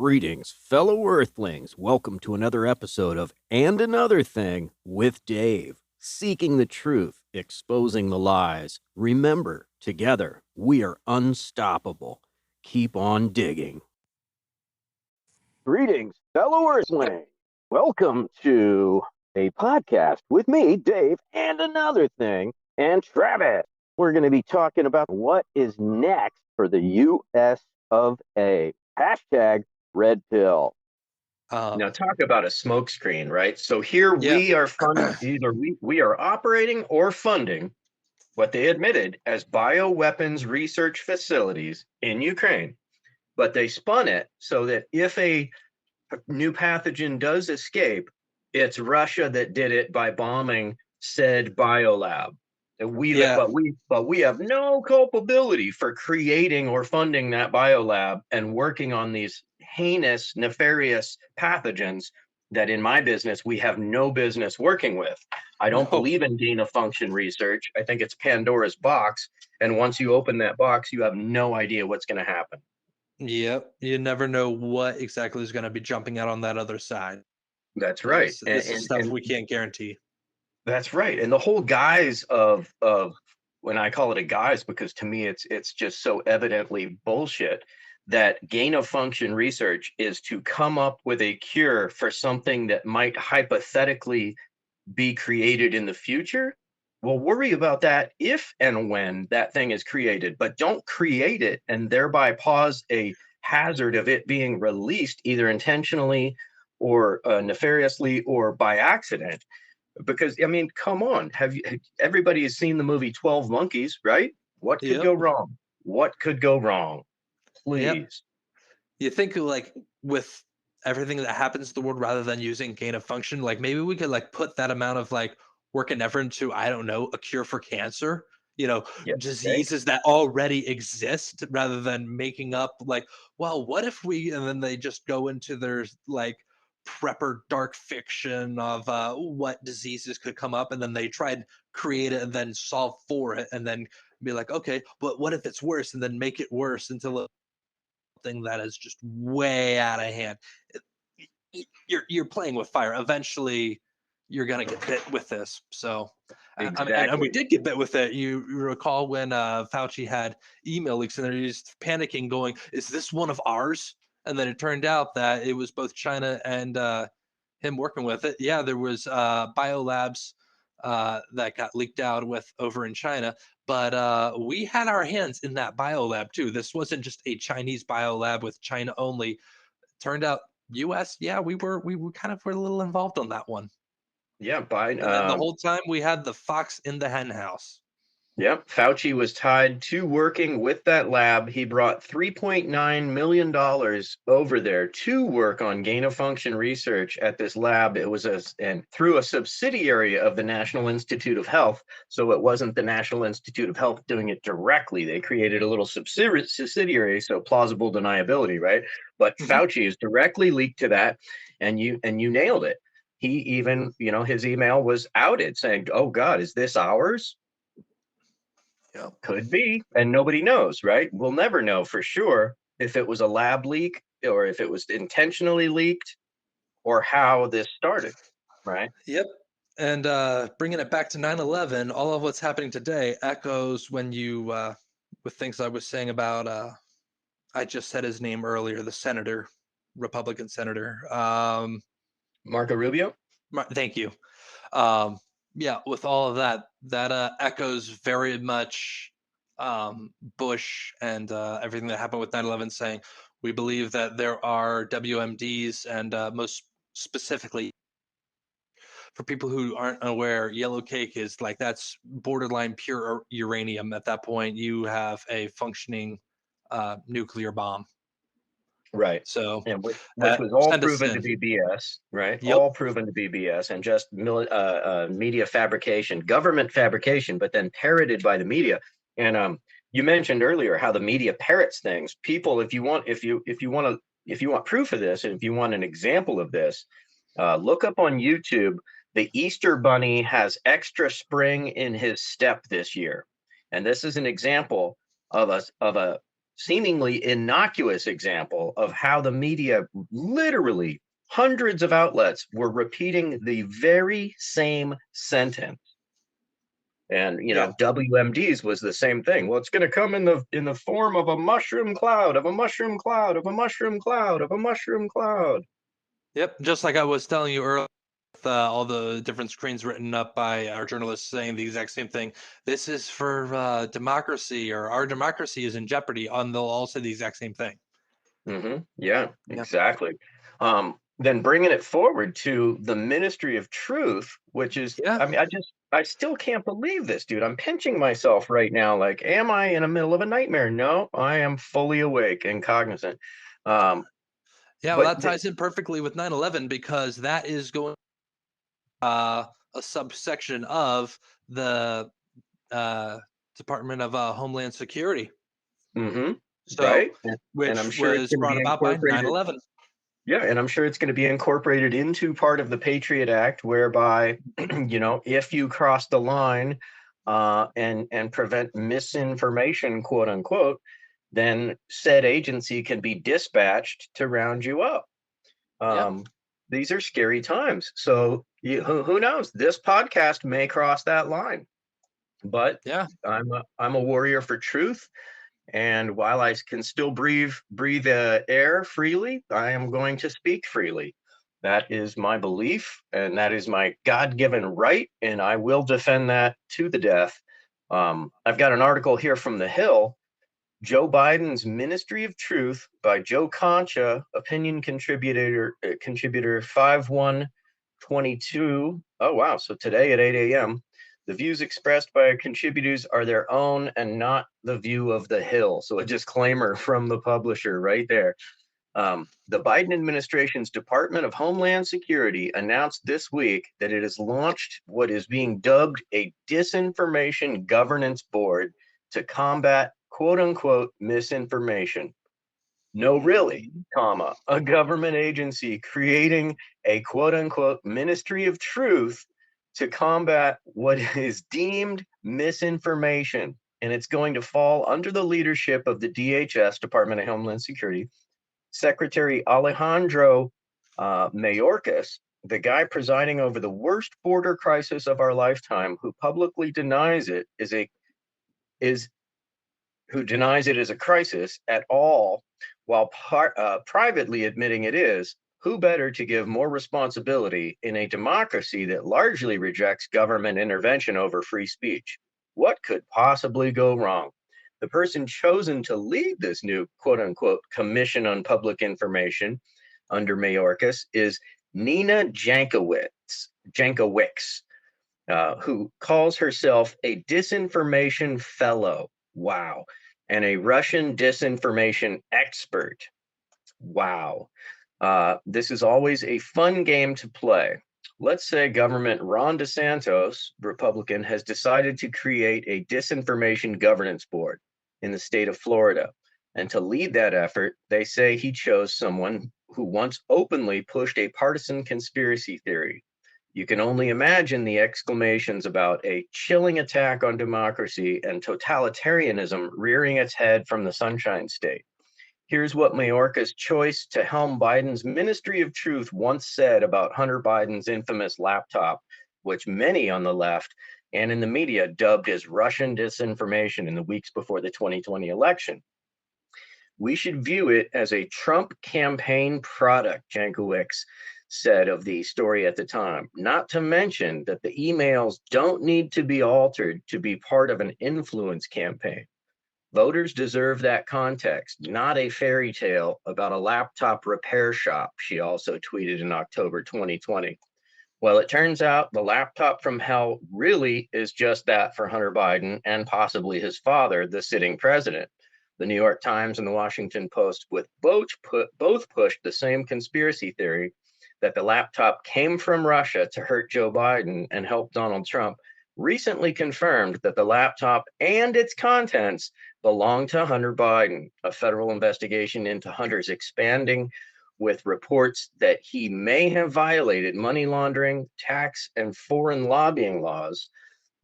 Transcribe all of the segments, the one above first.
Greetings, fellow Earthlings. Welcome to another episode of And Another Thing with Dave. Seeking the truth, exposing the lies. Remember, together, we are unstoppable. Keep on digging. Greetings, fellow Earthlings. Welcome to a podcast with me, Dave, and Another Thing, and Travis. We're going to be talking about what is next for the U.S. of A. Hashtag red pill. Now talk about a smokescreen, right? So here we are either we are operating or funding what they admitted as bioweapons research facilities in Ukraine. But they spun it so that if a new pathogen does escape, it's Russia that did it by bombing said biolab. But we have no culpability for creating or funding that biolab and working on these heinous, nefarious pathogens that in my business we have no business working with. I don't believe in gain of function research. I think it's Pandora's box. And once you open that box, you have no idea what's going to happen. Yep. You never know what exactly is going to be jumping out on that other side. That's right. This is stuff we can't guarantee. That's right. And the whole guise of when I call it a guise, because to me it's just so evidently bullshit, that gain of function research is to come up with a cure for something that might hypothetically be created in the future. We'll worry about that if and when that thing is created, but don't create it and thereby cause a hazard of it being released either intentionally or nefariously or by accident. Because I mean, come on, everybody has seen the movie 12 Monkeys, right? What could go wrong? What could go wrong? Please. Yep. You think like with everything that happens in the world, rather than using gain of function, like maybe we could like put that amount of like work and effort into, I don't know, a cure for cancer, diseases that already exist, rather than making up like, well, what if we, and then they just go into their like prepper dark fiction of what diseases could come up, and then they try and create it and then solve for it, and then be like, okay, but what if it's worse, and then make it worse until something that is just way out of hand. You're playing with fire. Eventually, you're gonna get bit with this. So, exactly. and we did get bit with it. You recall when Fauci had email leaks, and they're just panicking, going, "Is this one of ours?" And then it turned out that it was both China and him working with it. Yeah, there was biolabs that got leaked out with over in China, but we had our hands in that biolab too. This wasn't just a Chinese biolab with China only. Turned out U.S. Yeah, we kind of were a little involved on that one. Yeah, and the whole time we had the fox in the hen house. Yep, Fauci was tied to working with that lab. He brought $3.9 million over there to work on gain of function research at this lab. It was through a subsidiary of the National Institute of Health. So it wasn't the National Institute of Health doing it directly. They created a little subsidiary, so plausible deniability, right? But Fauci is directly leaked to that, and you nailed it. He even, his email was outed saying, "Oh God, is this ours?" Yeah. Could be, and nobody knows, right? We'll never know for sure if it was a lab leak or if it was intentionally leaked or how this started, right? Yep. And bringing it back to 9/11, all of what's happening today echoes when you, with things I was saying about, I just said his name earlier, the senator, Republican senator. Marco Rubio? Thank you. Yeah, with all of that echoes very much Bush and everything that happened with 9/11, saying we believe that there are WMDs, and most specifically, for people who aren't aware, yellow cake is like, that's borderline pure uranium. At that point, you have a functioning nuclear bomb. Right. So, and which was all proven to be BS, right? Yep. All proven to be BS and just media fabrication, government fabrication, but then parroted by the media. And you mentioned earlier how the media parrots things. People, if you want proof of this, and if you want an example of this, look up on YouTube. The Easter Bunny has extra spring in his step this year, and this is an example of a seemingly innocuous example of how the media, literally hundreds of outlets, were repeating the very same sentence. And WMDs was the same thing. Well, it's going to come in the form of a mushroom cloud, of a mushroom cloud, of a mushroom cloud, of a mushroom cloud. Yep, just like I was telling you earlier, with all the different screens written up by our journalists saying the exact same thing. This is for democracy, or our democracy is in jeopardy. And they'll all say the exact same thing. Yeah, exactly. Then bringing it forward to the Ministry of Truth, which is, I mean, I still can't believe this, dude. I'm pinching myself right now. Like, am I in the middle of a nightmare? No, I am fully awake and cognizant. Well, that ties in perfectly with 9/11, because that is going a subsection of the Department of Homeland Security. So, right, which I'm sure was brought about by 9/11. Yeah, and I'm sure it's going to be incorporated into part of the Patriot Act, whereby, if you cross the line and prevent misinformation, quote unquote, then said agency can be dispatched to round you up. These are scary times. So who knows? This podcast may cross that line. But I'm a warrior for truth. And while I can still breathe air freely, I am going to speak freely. That is my belief, and that is my God-given right, and I will defend that to the death. I've got an article here from The Hill, Joe Biden's Ministry of Truth by Joe Concha, opinion contributor 5122. Oh, wow. So today at 8 a.m., the views expressed by contributors are their own and not the view of The Hill. So a disclaimer from the publisher right there. The Biden administration's Department of Homeland Security announced this week that it has launched what is being dubbed a disinformation governance board to combat quote unquote misinformation. No, really, a government agency creating a quote unquote Ministry of Truth to combat what is deemed misinformation. And it's going to fall under the leadership of the DHS, Department of Homeland Security, Secretary Alejandro Mayorkas, the guy presiding over the worst border crisis of our lifetime, who publicly denies it as a crisis at all, while privately admitting it is. Who better to give more responsibility in a democracy that largely rejects government intervention over free speech? What could possibly go wrong? The person chosen to lead this new quote unquote Commission on Public Information under Mayorkas is Nina Jankowicz, who calls herself a disinformation fellow. Wow. And a Russian disinformation expert. Wow. This is always a fun game to play. Let's say government Ron DeSantis, Republican, has decided to create a disinformation governance board in the state of Florida. And to lead that effort, they say he chose someone who once openly pushed a partisan conspiracy theory. You can only imagine the exclamations about a chilling attack on democracy and totalitarianism rearing its head from the Sunshine State. Here's what Mayorkas' choice to helm Biden's Ministry of Truth once said about Hunter Biden's infamous laptop, which many on the left and in the media dubbed as Russian disinformation in the weeks before the 2020 election. We should view it as a Trump campaign product, Jankowicz said of the story at the time, not to mention that the emails don't need to be altered to be part of an influence campaign. Voters deserve that context, not a fairy tale about a laptop repair shop, she also tweeted in October 2020. Well, it turns out the laptop from hell really is just that for Hunter Biden and possibly his father, the sitting president. The New York Times and the Washington Post both pushed the same conspiracy theory that the laptop came from Russia to hurt Joe Biden and help Donald Trump, recently confirmed that the laptop and its contents belong to Hunter Biden. A federal investigation into Hunter's expanding, with reports that he may have violated money laundering, tax, and foreign lobbying laws.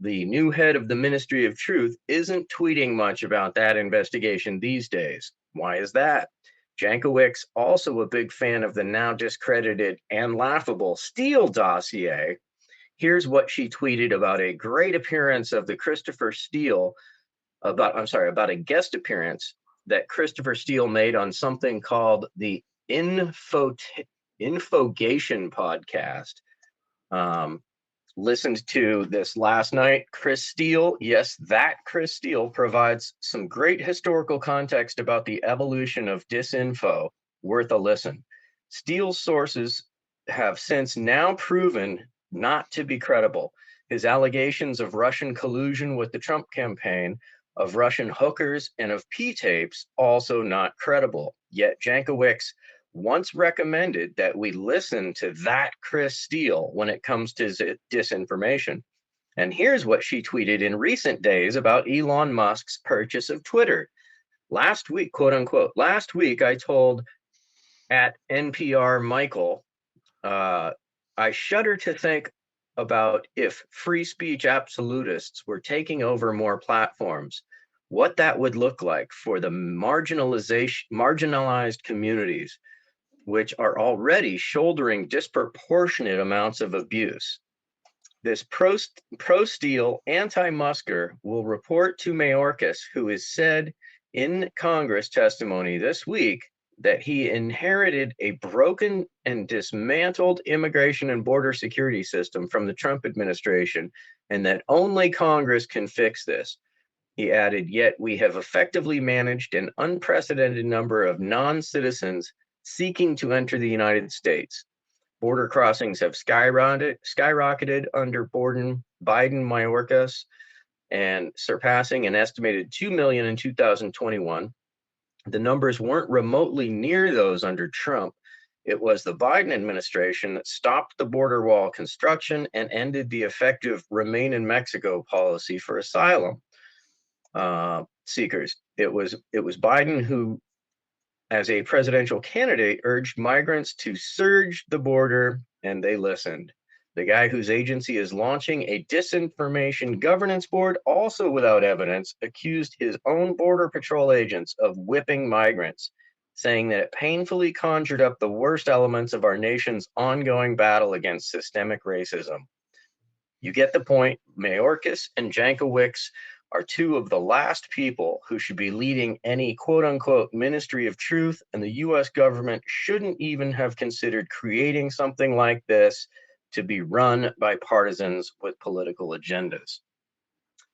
The new head of the Ministry of Truth isn't tweeting much about that investigation these days. Why is that? Jankowicz, also a big fan of the now discredited and laughable Steele dossier. Here's what she tweeted about a great appearance of the Christopher Steele, about a guest appearance that Christopher Steele made on something called the Infogation podcast. Listened to this last night. Chris Steele, yes, that Chris Steele provides some great historical context about the evolution of disinfo. Worth a listen. Steele's sources have since now proven not to be credible. His allegations of Russian collusion with the Trump campaign, of Russian hookers, and of P-tapes also not credible. Yet Jankowicz once recommended that we listen to that Chris Steele when it comes to disinformation. And here's what she tweeted in recent days about Elon Musk's purchase of Twitter. Last week, quote unquote, last week I told at NPR Michael, I shudder to think about if free speech absolutists were taking over more platforms, what that would look like for the marginalized communities, which are already shouldering disproportionate amounts of abuse. This pro-Steele anti-Musker will report to Mayorkas, who has said in Congress testimony this week that he inherited a broken and dismantled immigration and border security system from the Trump administration, and that only Congress can fix this. He added, yet we have effectively managed an unprecedented number of non-citizens seeking to enter the United States. Border crossings have skyrocketed under Biden, Mayorkas, and surpassing an estimated 2 million in 2021. The numbers weren't remotely near those under Trump. It was the Biden administration that stopped the border wall construction and ended the effective Remain in Mexico policy for asylum seekers. It was Biden who, as a presidential candidate, urged migrants to surge the border, and they listened. The guy whose agency is launching a disinformation governance board, also without evidence, accused his own Border Patrol agents of whipping migrants, saying that it painfully conjured up the worst elements of our nation's ongoing battle against systemic racism. You get the point. Mayorkas and Jankowicz are two of the last people who should be leading any quote-unquote ministry of truth, and the U.S. government shouldn't even have considered creating something like this to be run by partisans with political agendas.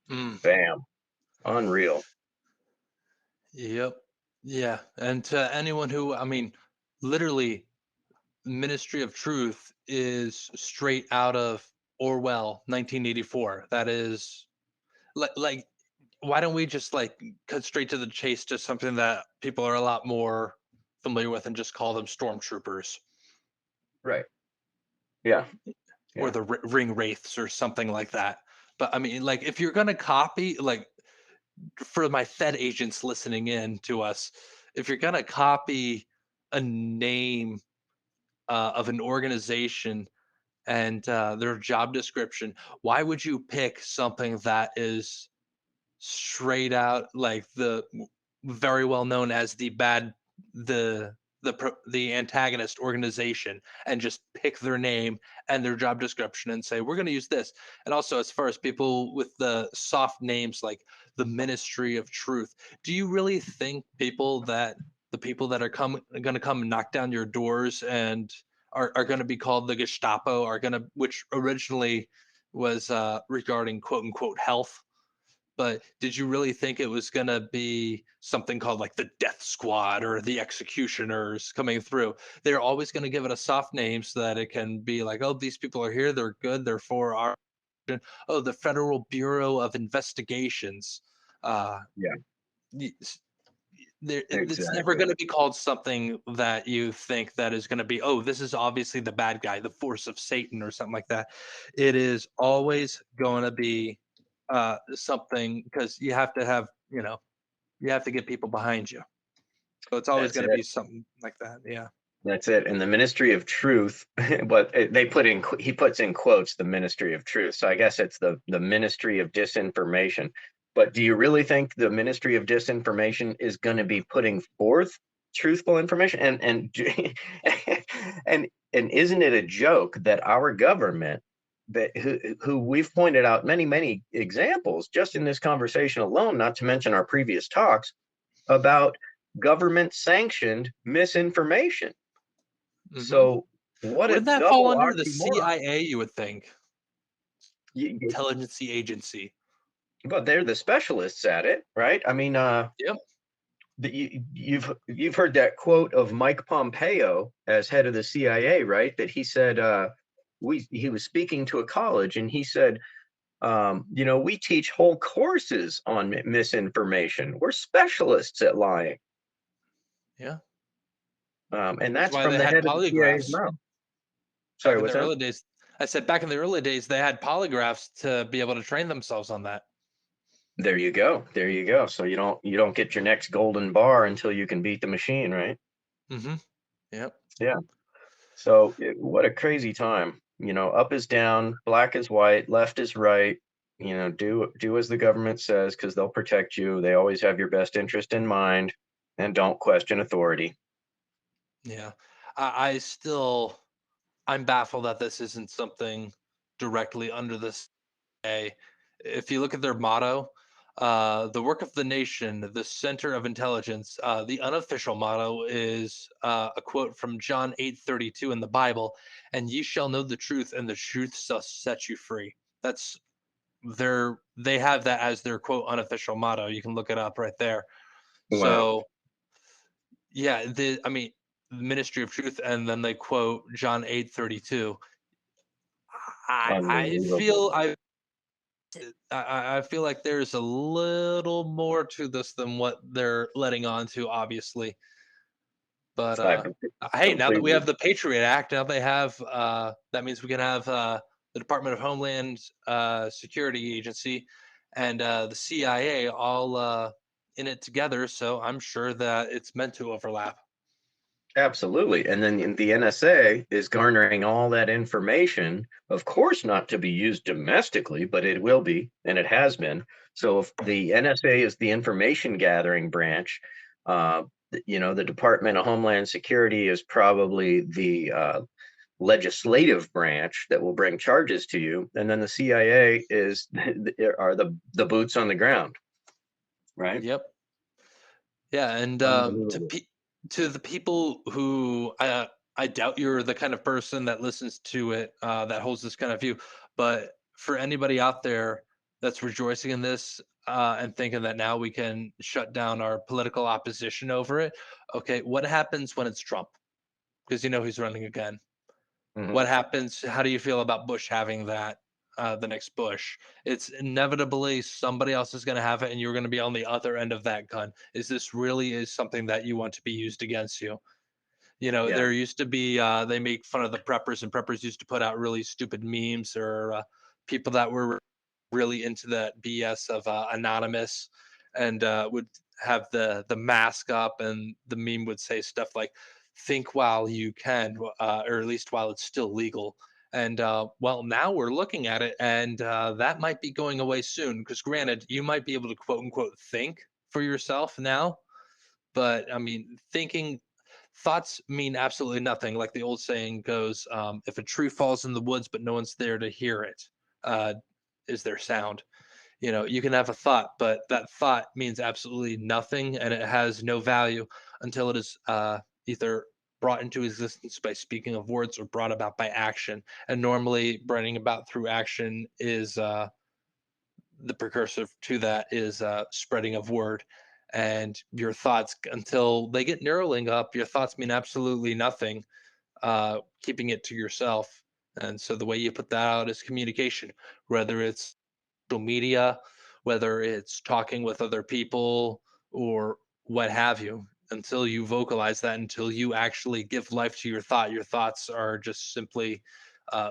Bam. Unreal. Yep. Yeah. And to anyone who, I mean, literally, Ministry of Truth is straight out of Orwell 1984. That is like why don't we just like cut straight to the chase to something that people are a lot more familiar with and just call them stormtroopers? Right. Yeah. Or the ring wraiths or something like that. But I mean, like, if you're going to copy, like, for my Fed agents listening in to us, if you're going to copy a name of an organization and their job description, why would you pick something that is straight out like the very well known as the antagonist organization and just pick their name and their job description and say we're going to use this? And also, as far as people with the soft names like the Ministry of Truth, do you really think the people that are going to come knock down your doors and are going to be called the Gestapo, which originally was regarding quote unquote health? But did you really think it was going to be something called like the Death Squad or the Executioners coming through? They're always going to give it a soft name so that it can be like, oh, these people are here, they're good, they're for our, oh, the Federal Bureau of Investigations. It's never going to be called something that you think that is going to be, oh, this is obviously the bad guy, the force of Satan or something like that. It is always going to be something, because you have to have, you have to get people behind you. So it's always going to be something like that. Yeah. That's it. And the Ministry of Truth, but he puts in quotes, the Ministry of Truth. So I guess it's the Ministry of Disinformation. But do you really think the Ministry of Disinformation is going to be putting forth truthful information? And isn't it a joke that our government, that who we've pointed out many examples just in this conversation alone, not to mention our previous talks about government sanctioned misinformation. So what a Wouldn't that fall double under the oxymoron. CIA, you would think? You- Intelligence agency. But they're the specialists at it, right? I mean, Yep. you've heard that quote of Mike Pompeo as head of the CIA, right? That he said he was speaking to a college and he said, we teach whole courses on misinformation. We're specialists at lying. Yeah. And that's why from they the had head of the CIA's polygraphs. mouth. Sorry, Back in what's the that? early days, I said back in the early days, they had polygraphs to be able to train themselves on that. There you go. There you go. So you don't get your next golden bar until you can beat the machine, right? Yep. Yeah. So what a crazy time. Up is down, black is white, left is right. Do as the government says because they'll protect you. They always have your best interest in mind, and don't question authority. Yeah. I'm baffled that this isn't something directly under this. If you look at their motto, the work of the nation, the center of intelligence, the unofficial motto is a quote from John 8:32 in the Bible, and ye shall know the truth, and the truth shall set you free. That's they have that as their quote unofficial motto. You can look it up right there. Wow. So yeah, the Ministry of Truth, and then they quote John 8:32. I feel I feel like there's a little more to this than what they're letting on to, obviously. But hey, now that we have the Patriot Act, now they have that means we can have the Department of Homeland Security Agency and the CIA all in it together. So I'm sure that it's meant to overlap. Absolutely. And then the NSA is garnering all that information, of course, not to be used domestically, but it will be, and it has been. So if the NSA is the information gathering branch, the Department of Homeland Security is probably the legislative branch that will bring charges to you. And then the CIA are the boots on the ground. Right? Yep. Yeah. And to the people who I doubt you're the kind of person that listens to it that holds this kind of view, but for anybody out there that's rejoicing in this and thinking that now we can shut down our political opposition over it, okay, what happens when it's Trump? Because he's running again. What happens? How do you feel about Bush having that? The next Bush, it's inevitably somebody else is going to have it, and you're going to be on the other end of that gun. Is this really something that you want to be used against you? There used to be they make fun of the preppers, and preppers used to put out really stupid memes, or people that were really into that BS of anonymous, and would have the mask up, and the meme would say stuff like, "Think while you can," or at least while it's still legal. And well, now we're looking at it, and that might be going away soon. Because granted, you might be able to quote unquote think for yourself now, but I mean, thoughts mean absolutely nothing. Like the old saying goes, if a tree falls in the woods but no one's there to hear it, is there sound? You can have a thought, but that thought means absolutely nothing, and it has no value until it is either brought into existence by speaking of words or brought about by action. And normally, bringing about through action is the precursor to that is spreading of word. And your thoughts, until they get narrowing up, your thoughts mean absolutely nothing. Keeping it to yourself. And so the way you put that out is communication, whether it's social media, whether it's talking with other people or what have you. Until you vocalize that, until you actually give life to your thoughts are just simply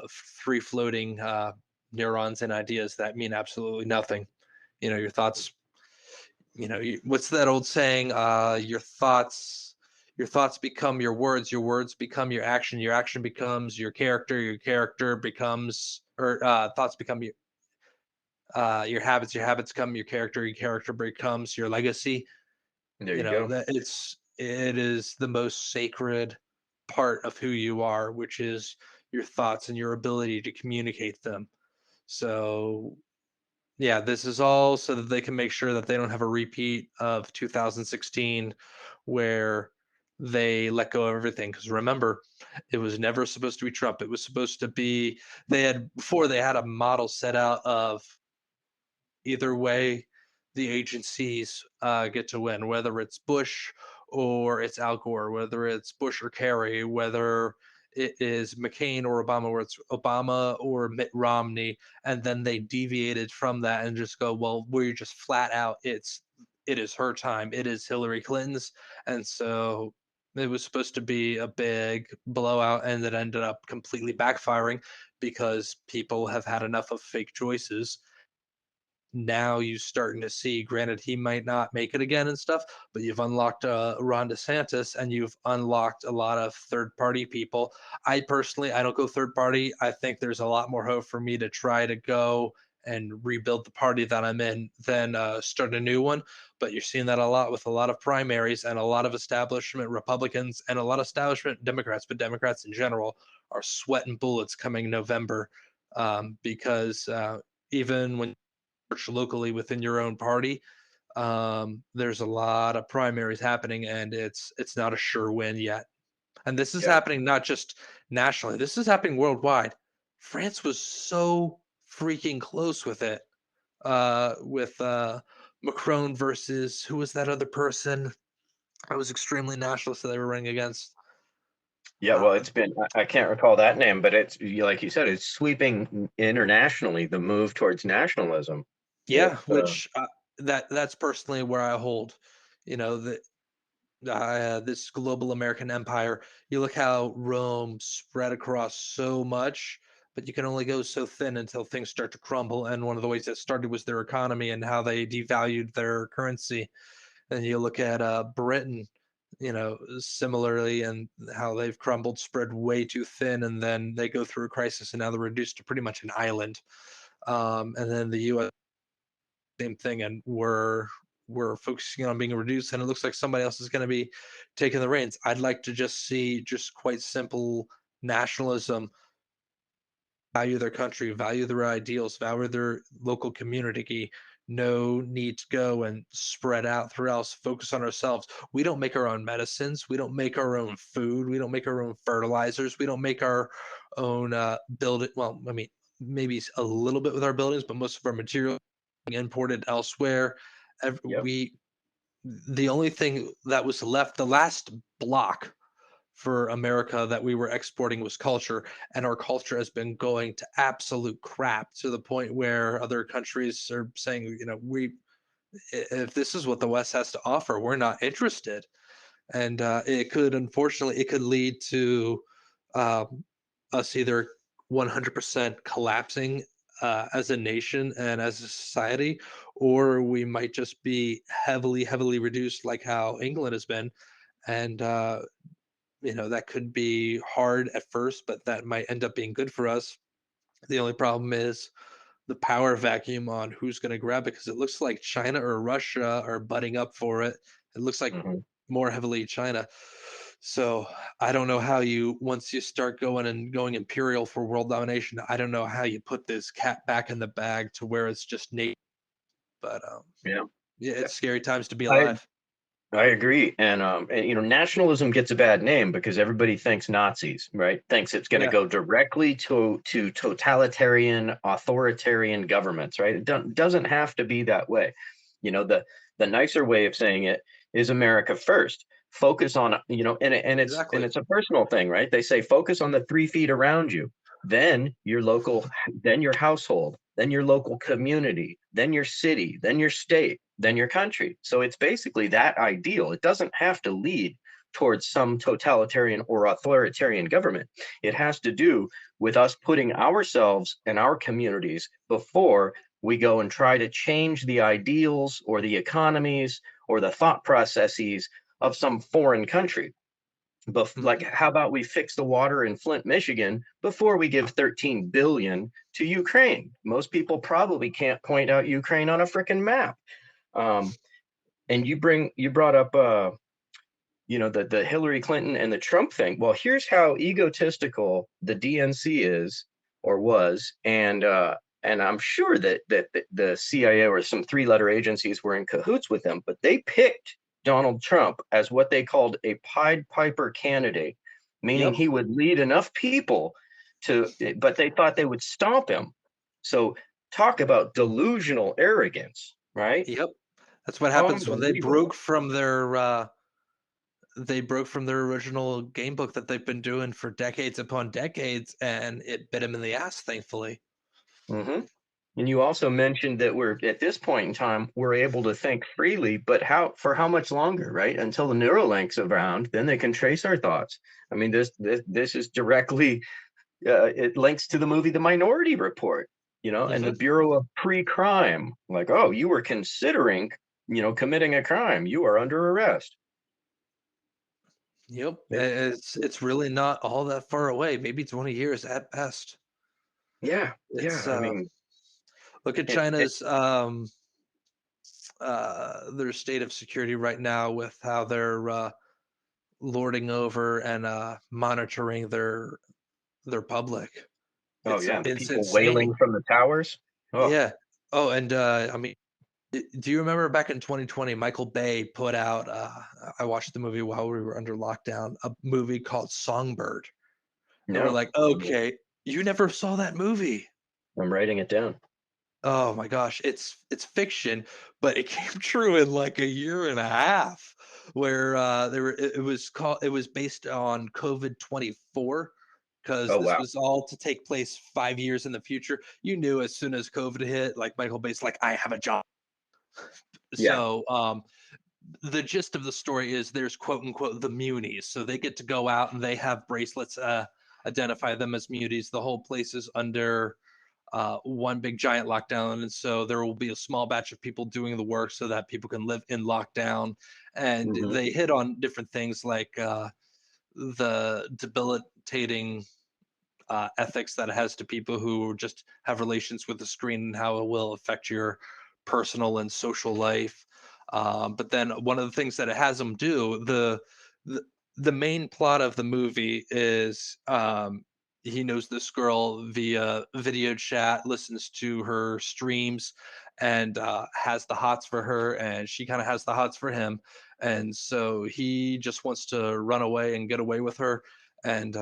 free floating neurons and ideas that mean absolutely nothing. Your thoughts, what's that old saying? Your thoughts become your words become your action becomes your character becomes, or thoughts become Your habits come, your character becomes your legacy. There You you know go. that it is the most sacred part of who you are, which is your thoughts and your ability to communicate them. So yeah, this is all so that they can make sure that they don't have a repeat of 2016 where they let go of everything. Because remember, it was never supposed to be Trump. It was supposed to be, they had a model set out of either way the agencies get to win, whether it's Bush or it's Al Gore, whether it's Bush or Kerry, whether it is McCain or Obama, where it's Obama or Mitt Romney, and then they deviated from that and just go, well, we're just flat out, it is her time, it is Hillary Clinton's, and so it was supposed to be a big blowout, and it ended up completely backfiring because people have had enough of fake choices. Now you're starting to see, granted, he might not make it again and stuff, but you've unlocked Ron DeSantis and you've unlocked a lot of third party people. I personally, I don't go third party. I think there's a lot more hope for me to try to go and rebuild the party that I'm in than start a new one. But you're seeing that a lot with a lot of primaries and a lot of establishment Republicans and a lot of establishment Democrats, but Democrats in general are sweating bullets coming November because even when locally within your own party, there's a lot of primaries happening, and it's not a sure win yet. And this is Yeah. happening not just nationally; this is happening worldwide. France was so freaking close with it, with Macron versus who was that other person? I was extremely nationalist that they were running against. Yeah, Uh, well, it's been, I can't recall that name, but it's like you said, it's sweeping internationally, the move towards nationalism with yeah, which that's personally where I hold. You know, that this global American empire. You look how Rome spread across so much, but you can only go so thin until things start to crumble. And one of the ways that started was their economy and how they devalued their currency. And you look at Britain, similarly, and how they've crumbled, spread way too thin, and then they go through a crisis, and now they're reduced to pretty much an island. And then the U.S. same thing, and we're focusing on being reduced, and it looks like somebody else is going to be taking the reins. I'd like to just see just quite simple nationalism, value their country, value their ideals, value their local community. No need to go and spread out throughout us, focus on ourselves. We don't make our own medicines, we don't make our own food, we don't make our own fertilizers, we don't make our own build it. Well, I mean, maybe a little bit with our buildings, but most of our material imported elsewhere. yep. We The only thing that was left, the last block for America that we were exporting was culture, and our culture has been going to absolute crap to the point where other countries are saying, if this is what the West has to offer, we're not interested. And it could lead to um, us either 100% collapsing as a nation and as a society, or we might just be heavily, heavily reduced, like how England has been. And that could be hard at first, but that might end up being good for us. The only problem is the power vacuum on who's going to grab it, because it looks like China or Russia are butting up for it. It looks like Hmm. more heavily China. So I don't know how you, once you start going imperial for world domination, I don't know how you put this cat back in the bag to where it's just Nate. But Yeah. yeah, it's scary times to be I alive. I agree, and nationalism gets a bad name because everybody thinks Nazis, right? Thinks it's going to Yeah, go directly to totalitarian, authoritarian governments, right? Doesn't have to be that way. The nicer way of saying it is America first. Focus on, and exactly. it's a personal thing, right? They say focus on the 3 feet around you, then your local, then your household, then your local community, then your city, then your state, then your country. So it's basically that ideal. It doesn't have to lead towards some totalitarian or authoritarian government. It has to do with us putting ourselves and our communities before we go and try to change the ideals or the economies or the thought processes of some foreign country. But like, how about we fix the water in Flint, Michigan before we give 13 billion to Ukraine? Most people probably can't point out Ukraine on a freaking map. And you brought up the Hillary Clinton and the Trump thing. Well, here's how egotistical the DNC is or was, and I'm sure that the CIA or some three-letter agencies were in cahoots with them, but they picked Donald Trump as what they called a Pied Piper candidate, meaning he would lead enough people but they thought they would stomp him. So talk about delusional arrogance, right? Yep. That's what happens when they broke from their original game book that they've been doing for decades upon decades, and it bit them in the ass, thankfully. And you also mentioned that we're at this point in time, we're able to think freely, but for how much longer, right? Until the Neuralink's around, then they can trace our thoughts. I mean, this is directly, it links to the movie The Minority Report, and the Bureau of Pre-Crime. Like, oh, you were considering, committing a crime. You are under arrest. Yep. It's really not all that far away. Maybe 20 years at best. Yeah. I mean, look at China's their state of security right now with how they're lording over and monitoring their public. It's people wailing from the towers. Yeah. Oh, and I mean, do you remember back in 2020, Michael Bay put out, I watched the movie while we were under lockdown, a movie called Songbird. No. And we're like, okay, you never saw that movie. I'm writing it down. Oh my gosh, it's fiction, but it came true in like a year and a half, where it was based on COVID-24, because this was all to take place 5 years in the future. You knew as soon as COVID hit, like Michael Bay's like, I have a job. So the gist of the story is there's quote unquote the Munies. So they get to go out and they have bracelets, identify them as Munies. The whole place is under one big giant lockdown. And so there will be a small batch of people doing the work so that people can live in lockdown. And they hit on different things like the debilitating ethics that it has to people who just have relations with the screen and how it will affect your personal and social life. But then one of the things that it has them do, the main plot of the movie is he knows this girl via video chat, listens to her streams, and has the hots for her, and she kind of has the hots for him. And so he just wants to run away and get away with her. And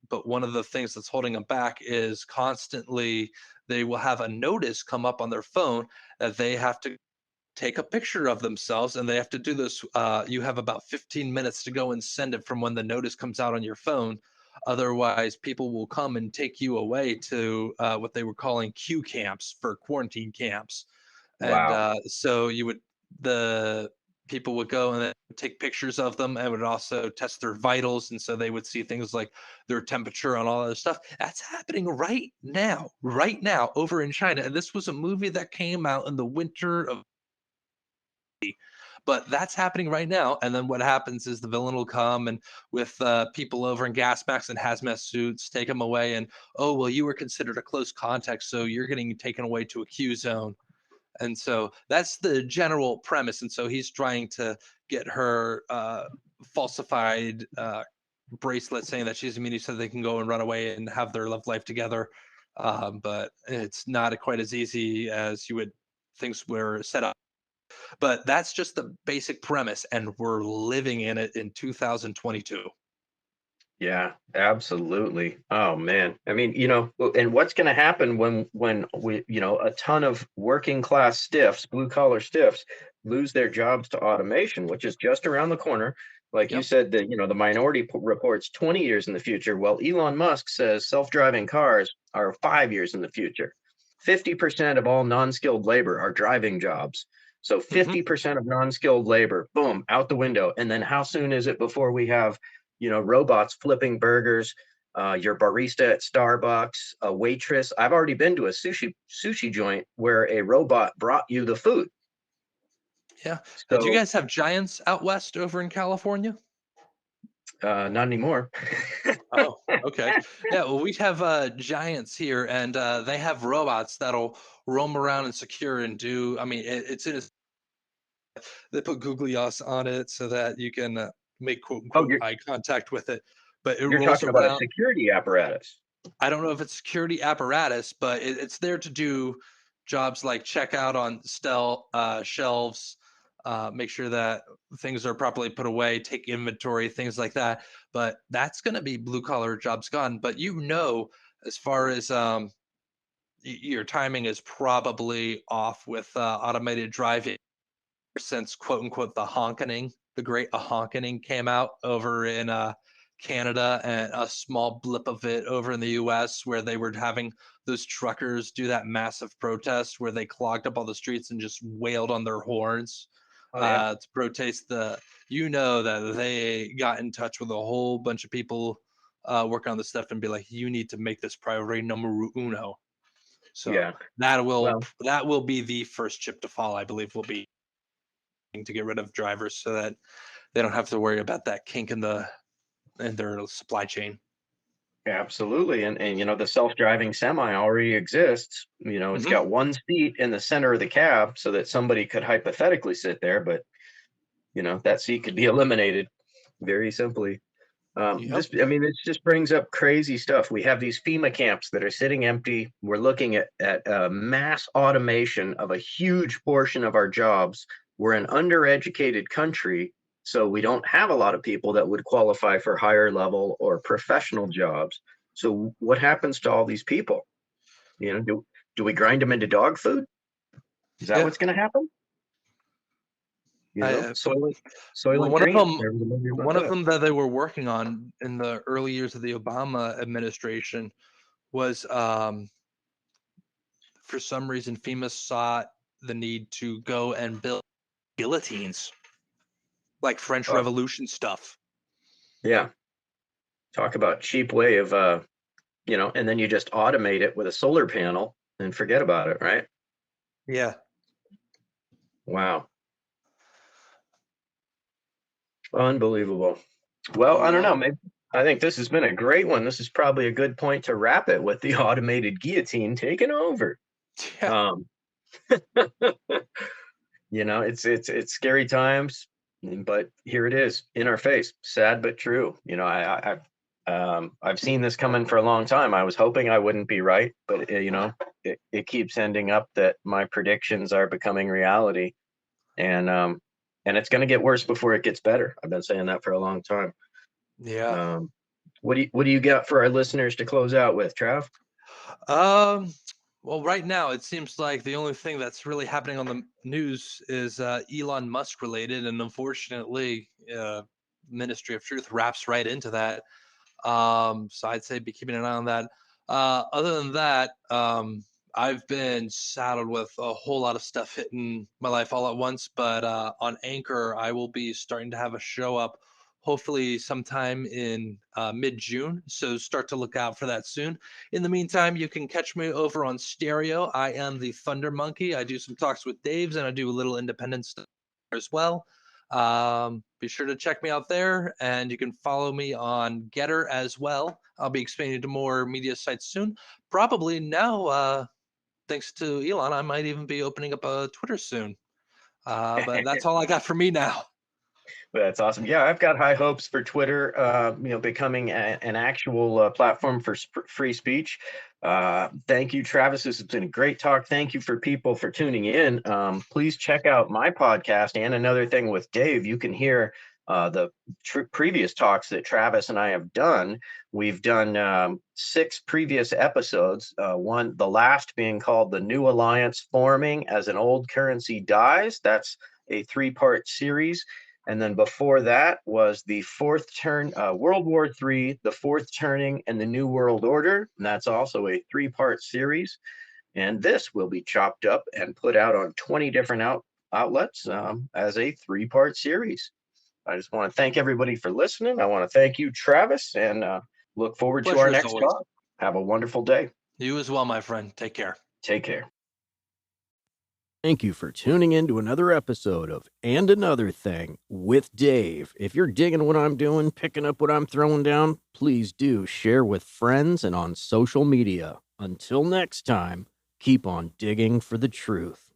but one of the things that's holding them back is constantly they will have a notice come up on their phone that they have to take a picture of themselves, and they have to do this. You have about 15 minutes to go and send it from when the notice comes out on your phone. Otherwise, people will come and take you away to what they were calling Q camps, for quarantine camps. Wow. And so the people would go and take pictures of them, and would also test their vitals. And so they would see things like their temperature and all that stuff. That's happening right now over in China. And this was a movie that came out in the winter of, but that's happening right now. And then what happens is the villain will come and with people over in gas masks and hazmat suits, take them away. And, oh, well, you were considered a close contact, so you're getting taken away to a Q zone. And so that's the general premise. And so he's trying to get her falsified bracelet saying that she's immune, so they can go and run away and have their love life together. But it's not quite as easy as you would things were set up. But that's just the basic premise, and we're living in it in 2022. Yeah, absolutely. Oh man. I mean, and what's going to happen when we, a ton of working class stiffs, blue collar stiffs, lose their jobs to automation, which is just around the corner. Like you said, that the Minority Report's 20 years in the future. Well, Elon Musk says self-driving cars are 5 years in the future. 50% of all non-skilled labor are driving jobs. So 50% of non-skilled labor, boom, out the window. And then how soon is it before we have, robots flipping burgers, your barista at Starbucks, a waitress? I've already been to a sushi joint where a robot brought you the food. Yeah. So, do you guys have Giants out west over in California? Not anymore. Oh, okay. Yeah, well, we have giants here, and they have robots that'll roam around and secure and do. I mean, it's in. They put googly eyes on it so that you can make quote Oh, unquote eye contact with it. But it you're rolls talking about a around. security apparatus. I don't know if it's security apparatus, but it's there to do jobs like check out on shelves, make sure that things are properly put away, take inventory, things like that. But that's going to be blue collar jobs gone. But as far as your timing is probably off with automated driving since quote unquote the great honkening came out over in Canada, and a small blip of it over in the US where they were having those truckers do that massive protest where they clogged up all the streets and just wailed on their horns Oh yeah. to protest that they got in touch with a whole bunch of people working on this stuff and be like, you need to make this priority numero uno. So Yeah. Well, that will be the first chip to fall, I believe, will be to get rid of drivers so that they don't have to worry about that kink in their supply chain. absolutely. And the self-driving semi already exists. It's Hmm. got one seat in the center of the cab so that somebody could hypothetically sit there, but that seat could be eliminated very simply. Yep. This just brings up crazy stuff. We have these FEMA camps that are sitting empty. We're looking at mass automation of a huge portion of our jobs. We're an undereducated country, so we don't have a lot of people that would qualify for higher level or professional jobs. So what happens to all these people? Do we grind them into dog food? Is that Yeah. what's going to happen? I, uh, well, Soylent one of Green. them, There was a movie about one of that. them that they were working on in the early years of the Obama administration was, for some reason, FEMA saw the need to go and build guillotines, like French Oh, Revolution stuff. yeah. Talk about cheap way of and then you just automate it with a solar panel and forget about it, right? Yeah. Wow. Unbelievable. Well, I don't Yeah. know. Maybe I think this has been a great one. This is probably a good point to wrap it with the automated guillotine taking over. Yeah. Um, it's scary times, but here it is in our face. Sad but true. I've seen this coming for a long time. I was hoping I wouldn't be right, but it keeps ending up that my predictions are becoming reality, and it's going to get worse before it gets better. I've been saying that for a long time. Yeah. What do you got for our listeners to close out with, Trav? Um, well, right now it seems like the only thing that's really happening on the news is Elon Musk related, and unfortunately, Ministry of Truth wraps right into that. So I'd say be keeping an eye on that. Other than that, I've been saddled with a whole lot of stuff hitting my life all at once. But on Anchor, I will be starting to have a show up, hopefully sometime in mid-June. So start to look out for that soon. In the meantime, you can catch me over on Stereo. I am the Thunder Monkey. I do some talks with Daves, and I do a little independent stuff as well. Be sure to check me out there, and you can follow me on Getter as well. I'll be expanding to more media sites soon. Probably now, thanks to Elon, I might even be opening up a Twitter soon. But that's all I got for me now. That's awesome. Yeah, I've got high hopes for Twitter, becoming an actual platform for free speech. Thank you, Travis. This has been a great talk. Thank you for people for tuning in. Please check out my podcast and Another Thing with Dave. You can hear the previous talks that Travis and I have done. We've done 6 previous episodes, the last being called The New Alliance Forming as an Old Currency Dies. That's a 3-part series. And then before that was the World War III, the Fourth Turning, and the New World Order. And that's also a 3-part series. And this will be chopped up and put out on 20 different outlets as a 3-part series. I just want to thank everybody for listening. I want to thank you, Travis, and look forward to our Pleasure as next always. talk. Have a wonderful day. You as well, my friend. Take care. Take care. Thank you for tuning in to another episode of And Another Thing with Dave. If you're digging what I'm doing, picking up what I'm throwing down, please do share with friends and on social media. Until next time, keep on digging for the truth.